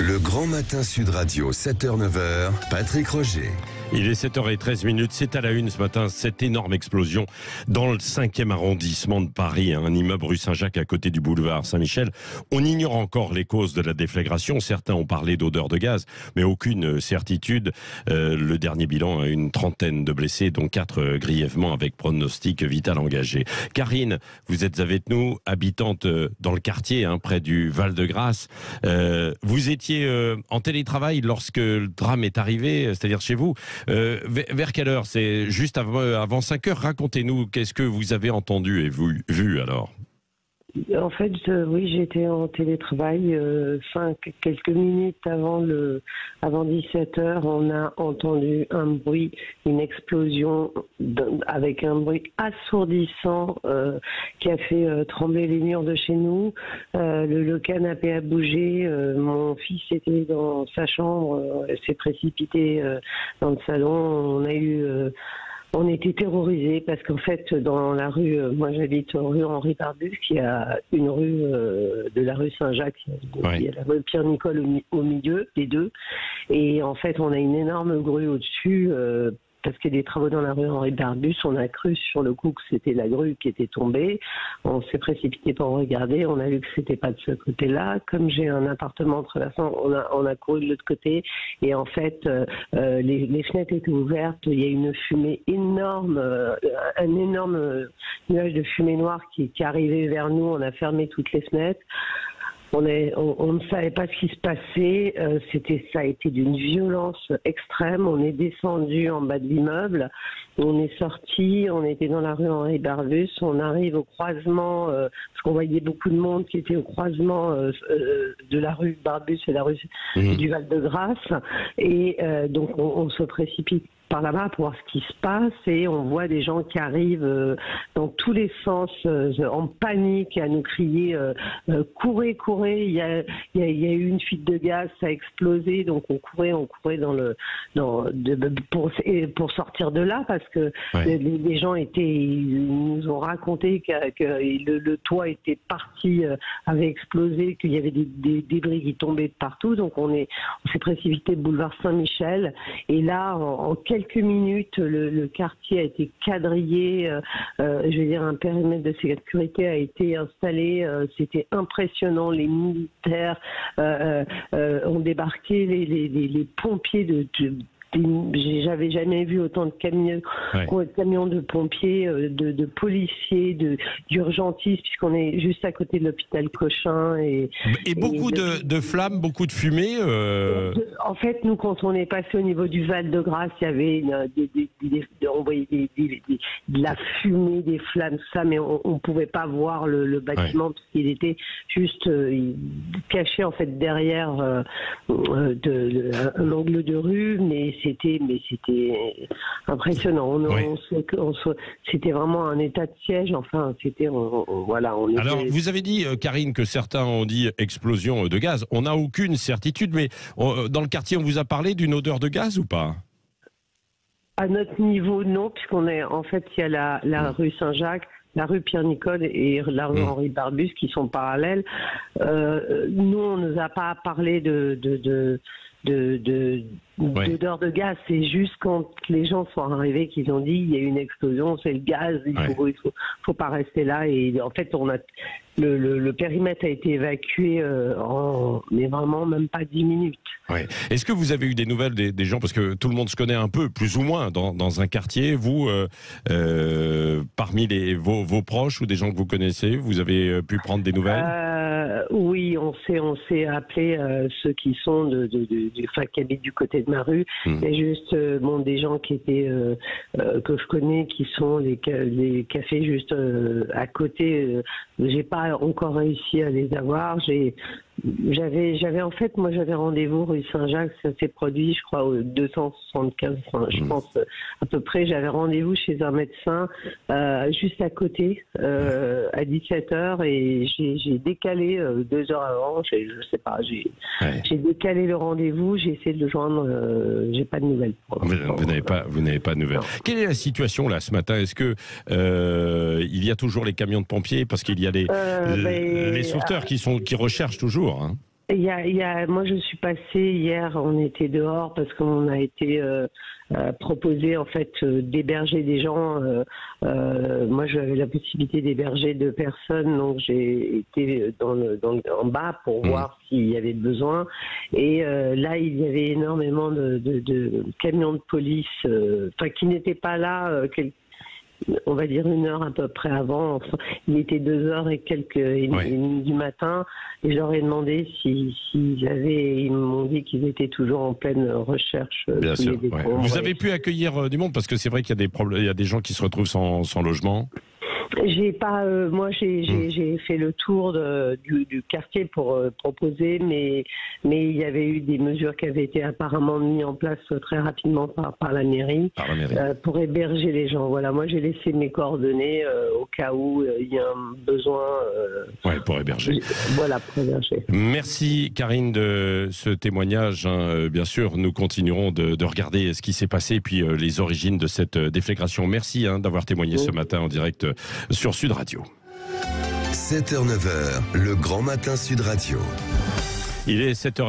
Le Grand Matin Sud Radio, 7h-9h, Patrick Roger. Il est 7h13, c'est à la une ce matin, cette énorme explosion dans le 5e arrondissement de Paris, un immeuble rue Saint-Jacques à côté du boulevard Saint-Michel. On ignore encore les causes de la déflagration, certains ont parlé d'odeur de gaz, mais aucune certitude. Le dernier bilan a une trentaine de blessés, dont 4 grièvement avec pronostic vital engagé. Karine, vous êtes avec nous, habitante dans le quartier, près du Val-de-Grâce. Vous étiez en télétravail lorsque le drame est arrivé, c'est-à-dire chez vous. Vers quelle heure? C'est juste avant 5 heures. Racontez-nous, qu'est-ce que vous avez entendu et vu alors? En fait, oui, j'étais en télétravail. Quelques minutes avant 17h, on a entendu un bruit, une explosion avec un bruit assourdissant qui a fait trembler les murs de chez nous. Le canapé a bougé. Mon fils était dans sa chambre, s'est précipité dans le salon. On était terrorisés parce qu'en fait, dans la rue, moi j'habite rue Henri Barbus, qui a une rue de la rue Saint-Jacques, il y a la rue Pierre-Nicole au milieu, les deux. Et en fait, on a une énorme grue au-dessus. Parce qu'il y a des travaux dans la rue Henri Barbus, on a cru sur le coup que c'était la grue qui était tombée. On s'est précipité pour regarder, on a vu que c'était pas de ce côté-là. Comme j'ai un appartement entre la fin, on a couru de l'autre côté. Et en fait, les fenêtres étaient ouvertes. Il y a une fumée énorme, un énorme nuage de fumée noire qui arrivait vers nous. On a fermé toutes les fenêtres. On ne savait pas ce qui se passait. Ça a été d'une violence extrême. On est descendu en bas de l'immeuble. On est sorti. On était dans la rue Henri Barbus. On arrive au croisement, parce qu'on voyait beaucoup de monde qui était au croisement de la rue Barbus et la rue du Val-de-Grâce. Et donc on se précipite par là-bas pour voir ce qui se passe, et on voit des gens qui arrivent dans tous les sens en panique à nous crier courez, courez, il y a eu une fuite de gaz, ça a explosé, donc on courait pour sortir de là, parce que les gens ils nous ont raconté que le toit était parti, avait explosé, qu'il y avait des débris qui tombaient de partout, donc on s'est précipité boulevard Saint-Michel, et là en quelques minutes, le quartier a été quadrillé, je veux dire, un périmètre de sécurité a été installé, c'était impressionnant, les militaires ont débarqué, les pompiers j'avais jamais vu autant de camions de pompiers, de policiers, d'urgentistes, puisqu'on est juste à côté de l'hôpital Cochin. Et beaucoup de flammes, beaucoup de fumée. En fait, nous, quand on est passé au niveau du Val-de-Grâce, il y avait on voyait de la fumée, des flammes, tout ça, mais on pouvait pas voir le bâtiment, parce qu'il était juste caché en fait derrière un angle de rue, mais c'était impressionnant. C'était vraiment un état de siège. Enfin, Alors, vous avez dit, Karine, que certains ont dit explosion de gaz. On n'a aucune certitude, mais dans le quartier, on vous a parlé d'une odeur de gaz ou pas? À notre niveau, non, puisqu'on est, en fait, il y a la rue Saint-Jacques, la rue Pierre-Nicole et la rue Henri Barbus qui sont parallèles. Nous, on ne nous a pas parlé d'odeur de gaz. C'est juste quand les gens sont arrivés qu'ils ont dit il y a une explosion, c'est le gaz, il faut pas rester là. Et en fait, le périmètre a été évacué mais vraiment même pas 10 minutes. Est-ce que vous avez eu des nouvelles des gens, parce que tout le monde se connaît un peu, plus ou moins, dans un quartier, vous, parmi vos proches ou des gens que vous connaissez, vous avez pu prendre des nouvelles? Oui, on s'est appelé ceux qui sont qui habitent du côté de ma rue, mais juste des gens qui étaient que je connais, qui sont les cafés juste à côté. J'ai pas encore réussi à les avoir. J'avais en fait, moi j'avais rendez-vous rue Saint-Jacques, ça s'est produit je crois au 275, je pense à peu près, j'avais rendez-vous chez un médecin juste à côté à 17h, et j'ai décalé 2 heures avant, je sais pas, j'ai décalé le rendez-vous, j'ai essayé de le joindre, j'ai pas de nouvelles. Vous n'avez pas de nouvelles. Non. Quelle est la situation là ce matin? Est-ce que il y a toujours les camions de pompiers, parce qu'il y a les sauveteurs qui recherchent toujours? Moi, je suis passée hier, on était dehors parce qu'on a été proposé en fait d'héberger des gens. Moi, j'avais la possibilité d'héberger 2 personnes, donc j'ai été en bas pour voir s'il y avait besoin. Et là, il y avait énormément de camions de police, qui n'étaient pas là. On va dire 1 heure à peu près avant. Enfin, il était 2h et quelques du matin, et je leur ai demandé ils m'ont dit qu'ils étaient toujours en pleine recherche. Bien sûr. Ouais. Vous avez pu accueillir du monde, parce que c'est vrai qu'il y a des problèmes, il y a des gens qui se retrouvent sans logement. J'ai pas, moi j'ai fait le tour du quartier pour proposer, mais il y avait eu des mesures qui avaient été apparemment mises en place très rapidement par la mairie, pour héberger les gens. Voilà, moi j'ai laissé mes coordonnées au cas où il y a un besoin. Pour héberger. Voilà, pour héberger. Merci Karine de ce témoignage. Bien sûr, nous continuerons de regarder ce qui s'est passé et puis les origines de cette déflagration. Merci d'avoir témoigné ce matin en direct sur Sud Radio. 7h-9h, le grand matin Sud Radio. Il est 7h.